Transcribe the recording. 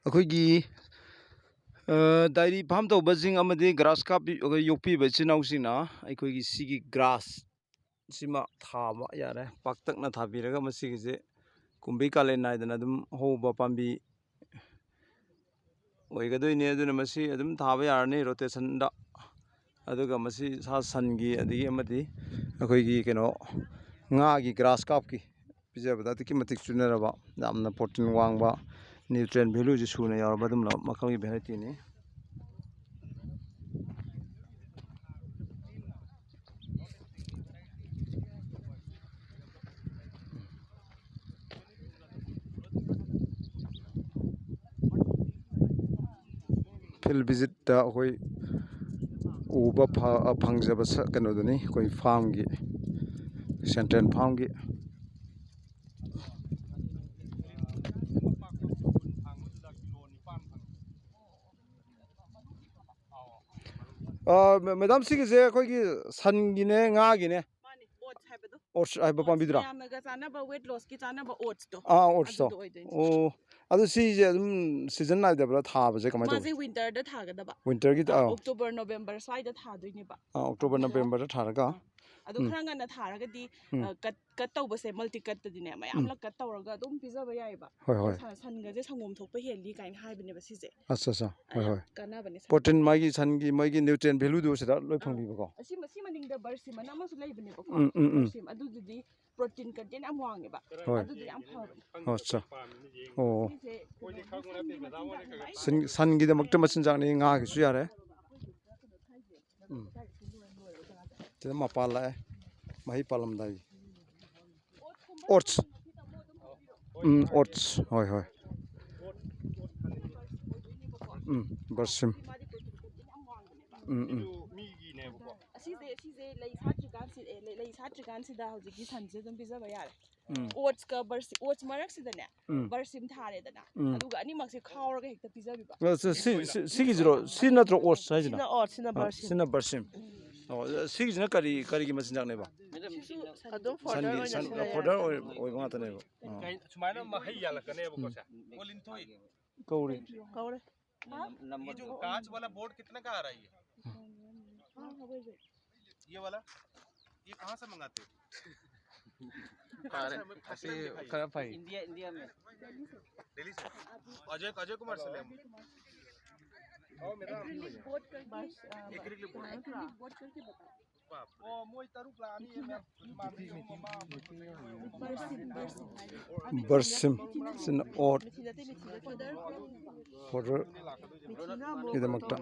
ꯑꯩꯈꯣꯏꯒꯤ dairy farm ꯇꯧꯕꯁꯤꯡ ꯑꯃꯗꯤ ꯒ꯭ꯔꯥꯁ ꯀꯥꯞ ꯌꯣꯛꯄꯤꯕ ꯏꯆꯤꯜ ꯏꯅꯥꯎꯁꯤꯡꯅ ꯑꯩꯈꯣꯏꯒꯤ ꯁꯤꯒꯤ ꯒ꯭ꯔꯥꯁ ꯁꯤꯃ ꯊꯥꯕ ꯌꯥꯔꯦ ꯄꯥꯛꯇꯛꯅ ꯊꯥꯕꯤꯔꯒ ꯃꯁꯤꯒꯤꯁꯦ ꯀꯨꯝꯕꯤ ꯀꯥꯂꯦꯟ ꯅꯥꯏꯗꯅ ꯑꯗꯨꯝ ꯍꯧꯕ ꯄꯥꯝꯕꯤ ꯑꯣꯏꯒꯗꯣꯏꯅꯤ ꯑꯗꯨꯅ ꯃꯁꯤ ꯑꯗꯨꯝ ꯊꯥꯕ ꯌꯥꯔꯅꯤ ꯔꯣꯇꯦꯁꯟꯗ ꯑꯗꯨꯒ ꯃꯁꯤ ꯁꯥ ꯁꯟꯒꯤ ꯑꯗꯒꯤ ꯑꯃꯗꯤ ꯑꯩꯈꯣꯏꯒꯤ ꯉꯥꯒꯤ ꯒ꯭ꯔꯥꯁ ꯀꯥꯞꯀꯤ ꯄꯤꯖꯕꯗ ꯑꯗꯨꯛꯀꯤ ꯃꯇꯤꯛ ꯆꯨꯅꯔꯕ ꯌꯥꯝꯅ ꯄ꯭ꯔꯣꯇꯤꯟ ꯋꯥꯡꯕ ꯅ꯭ꯌꯨꯇ꯭ꯔꯦꯟ ꯚꯦꯂꯨꯁꯤ ꯁꯨꯅ ꯌꯥꯎꯔꯕ ꯑꯗꯨꯝꯕ ꯃꯈꯜꯒꯤ ꯚꯦꯔꯥꯏꯇꯤꯅꯤ ꯐꯤꯜ ꯚꯤꯖꯤꯠꯇ ꯑꯩꯈꯣꯏ ꯎꯕ ꯐꯪꯖꯕ ꯀꯩꯅꯣꯗꯨꯅꯤ ꯑꯩꯈꯣꯏ ꯐꯥꯝꯒꯤ ꯁꯦꯟꯇ꯭ꯔꯦꯜ ꯐꯥꯝꯒꯤ ꯃꯦꯗꯥꯝ ꯁꯤꯒꯤꯁꯦ ꯑꯩꯈꯣꯏꯒꯤ ꯁꯟꯒꯤꯅꯦ ꯉꯥꯒꯤꯅꯦ ꯑꯣꯠꯁ ꯍꯥꯏꯕ ꯄꯥꯝꯕꯤꯗꯨꯔꯥ ꯃꯌꯥꯝꯅꯒ ꯆꯥꯅꯕ ꯋꯦꯠ ꯂꯣꯁꯀꯤ ꯆꯥꯅꯕ ꯑꯣꯠꯁꯇꯣ ꯑꯣꯠꯁꯇꯣ ꯑꯗꯨꯗꯣ ꯑꯣꯏꯗꯣꯏꯅꯤ ꯑꯣ ꯑꯗꯨ ꯁꯤꯁꯦ ꯑꯗꯨꯝ ꯁꯤꯖꯟ ꯅꯥꯏꯗꯕ꯭ꯔꯥ ꯊꯥꯕꯁꯦ ꯀꯃꯥꯏꯅ ꯇꯧꯋꯤ ꯃꯥꯁꯦ ꯋꯤꯟꯇꯔꯗ ꯊꯥꯒꯗꯕ ꯋꯤꯟꯇꯔꯒꯤ ꯑꯣꯛꯇꯣꯕꯔ ꯅꯣꯕꯦꯝꯕꯔ ꯁ꯭ꯋꯥꯏꯗ ꯊꯥꯗꯣꯏꯅꯦꯕ ꯑꯣꯛꯇꯣꯕꯔ ꯅꯕꯦꯝꯕꯔꯗ ꯊꯥꯔꯒ ꯑꯗꯣ ꯈꯔ ꯉꯟꯅ ꯊꯥꯔꯒꯗꯤ ꯀꯠ ꯇꯧꯕꯁꯦ ꯃꯜꯇꯤ ꯀꯠꯇꯗꯤꯅꯦ ꯃꯌꯥꯝꯂꯛ ꯀꯠ ꯇꯧꯔꯒ ꯑꯗꯨꯝ ꯄꯤꯖꯕ ꯌꯥꯏꯑꯕ ꯍꯣꯏ ꯍꯣꯏ ꯁꯟꯒꯁꯦ ꯁꯪꯒꯣꯝ ꯊꯣꯛꯄ ꯍꯦꯜꯂꯤ ꯀꯥꯏꯅ ꯍꯥꯏꯕꯅꯦꯕ ꯁꯤꯁꯦ ꯑꯠꯆꯥ ꯑꯠꯆꯥ ꯍꯣꯏ ꯍꯣꯏ ꯀꯥꯟꯅꯕꯅꯦ ꯄ꯭ꯔꯣꯇꯤꯟ ꯃꯥꯒꯤ ꯁꯟꯒꯤ ꯃꯥꯒꯤ ꯅ꯭ꯌꯨꯇ꯭ꯔꯦꯟ ꯚꯦꯂꯨꯗꯨ ꯁꯤꯗ ꯂꯣꯏ ꯐꯪꯕꯤꯕꯀꯣ ꯁꯤ ꯃꯅꯤꯡꯗ ꯕꯔꯁꯤꯝ ꯑꯅ ꯑꯃꯁꯨ ꯂꯩꯕꯅꯦꯕꯀꯣ ꯕꯔꯁꯤꯝ ꯑꯗꯨꯗꯨꯗꯤ ꯄ꯭ꯔꯣꯇꯤꯟ ꯀꯟꯇꯦꯟ ꯌꯥꯝ ꯋꯥꯡꯉꯦꯕ ꯑꯗꯨꯗꯤ ꯌꯥꯝ ꯐꯕꯅꯦ ꯑꯠꯆꯥ ꯑꯣ ꯁꯟꯒꯤꯗꯃꯛꯇ ꯃꯆꯤꯟꯖꯥꯛꯅꯤ ꯉꯥꯒꯤꯁꯨ ꯌꯥꯔꯦ ꯁꯤꯗ ꯃꯄꯥꯟ ꯂꯥꯛꯑꯦ ꯃꯍꯩ ꯄꯥꯜꯂꯝꯗꯥꯏꯒꯤ ꯑꯣꯠꯁ ꯑꯣꯠꯁ ꯍꯣꯏ ꯍꯣꯏ ꯕꯔꯁꯤꯝ ꯑꯁꯤꯁꯦ ꯂꯩ ꯁꯥꯠꯇ꯭ꯔꯤꯀꯥꯟꯁꯤꯗ ꯍꯧꯖꯤꯛꯀꯤ ꯁꯟꯁꯦ ꯑꯗꯨꯝ ꯄꯤꯖꯕ ꯌꯥꯔꯦ ꯑꯣꯠꯁꯀ ꯑꯣꯠꯁ ꯃꯔꯛꯁꯤꯗꯅꯦ ꯕꯔꯁꯤꯝ ꯊꯥꯔꯦꯗꯅ ꯑꯗꯨꯒ ꯑꯅꯤꯃꯛꯁꯦ ꯈꯥꯎꯔꯒ ꯍꯦꯛꯇ ꯄꯤꯖꯕꯤꯕ ꯁꯤꯒꯤꯁꯤꯔꯣ ꯁꯤ ꯅꯠꯇ꯭ꯔꯣ ꯑꯣꯠꯁ ꯍꯥꯏꯁꯤꯅ ꯁꯤꯅ ꯕꯔꯁꯤꯝ ꯁꯤꯒꯤꯁꯤꯅ ꯀꯔꯤꯒꯤ ꯃꯆꯤꯟꯖꯥꯛꯅꯦꯕ ꯑꯗꯨꯝ ꯐꯣꯗꯔ ꯑꯣꯏꯕ ꯉꯥꯛꯇꯅꯦꯕ ꯁꯨꯃꯥꯏꯅ ꯃꯍꯩ ꯌꯥꯜꯂꯛꯀꯅꯦꯕꯀꯣ ꯁꯦ वो लिंथोई कौड़ी कौड़े ये जो कांच वाला बोर्ड कितने का आ रहा है ये वाला ये कहाँ से मंगाते हो इंडिया में दिल्ली से अजय कुमार से ले आओ मैडम ओ मोई तारुक लानी है मैं बरसिम सिन ओट फॉर इधर मक्ता